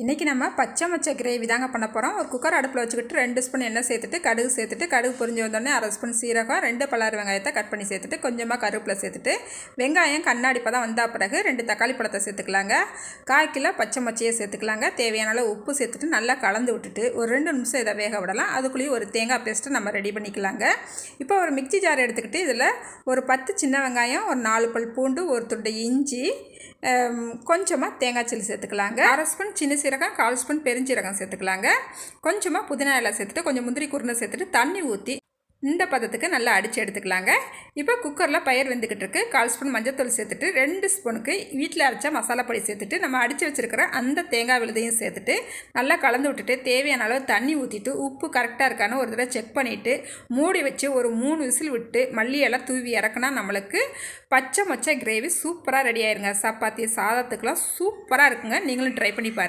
இன்றைக்கி நம்ம பச்சை மொச்சை கிரேவி தாங்க பண்ண போகிறோம். ஒரு குக்கர் அடுப்பில் வச்சுக்கிட்டு 2 ஸ்பூன் எண்ணெய் சேர்த்துட்டு கடுகு பொரிஞ்சு வந்தோடனே 1/2 ஸ்பூன் சீரகம், 2 பல்லாரி வெங்காயத்தை கட் பண்ணி சேர்த்துட்டு கொஞ்சமாக கருவேப்பிலை சேர்த்துட்டு வெங்காயம் கண்ணாடி பதம் வந்தால் பிறகு 2 தக்காளி பழத்தை சேர்த்துக்கலாங்க. 1/4 கிலோ பச்சை மொச்சையை சேர்த்துக்கலாங்க. தேவையான அளவு உப்பு சேர்த்துட்டு நல்லா கலந்து விட்டுட்டு ஒரு 2 நிமிஷம் இதை வேக விடலாம். அதுக்குள்ளேயே ஒரு தேங்காய் பேஸ்ட்டு நம்ம ரெடி பண்ணிக்கலாங்க. இப்போ ஒரு மிக்ஸி ஜார் எடுத்துக்கிட்டு இதில் ஒரு 10 சின்ன வெங்காயம், ஒரு 4 பல் பூண்டு, ஒரு துண்டு இஞ்சி, கொஞ்சமாக தேங்காய் சில்லி சேர்த்துக்கலாங்க. 1/2 ஸ்பூன் சின்ன சீரகம், 1/4 ஸ்பூன் பெருஞ்சீரகம் சேர்த்துக்கலாங்க. கொஞ்சமாக புதினா இலை சேர்த்துட்டு கொஞ்சம் முந்திரி குருணை சேர்த்துட்டு தண்ணி ஊற்றி இந்த பதத்துக்கு நல்லா அடித்து எடுத்துக்கலாங்க. இப்போ குக்கரில் பயிர் வெந்துக்கிட்டு இருக்கு. 1/4 ஸ்பூன் மஞ்சத்தூள் சேர்த்துட்டு 2 ஸ்பூனுக்கு வீட்டில் அரைச்ச மசாலா பொடி சேர்த்துட்டு நம்ம அடித்து வச்சுருக்கிற அந்த தேங்காய் விழுதையும் சேர்த்துட்டு நல்லா கலந்து விட்டுட்டு தேவையான அளவு தண்ணி ஊற்றிட்டு உப்பு கரெக்டாக இருக்கான்னு ஒரு தடவை செக் பண்ணிவிட்டு மூடி வச்சு ஒரு 3 விசில் விட்டு மல்லி எல்லாம் தூவி இறக்குனா நம்மளுக்கு பச்சை மொச்சை கிரேவி சூப்பராக ரெடி ஆயிருங்க. சப்பாத்தி சாதத்துக்கெலாம் சூப்பராக இருக்குங்க. நீங்களும் ட்ரை பண்ணி பாருங்கள்.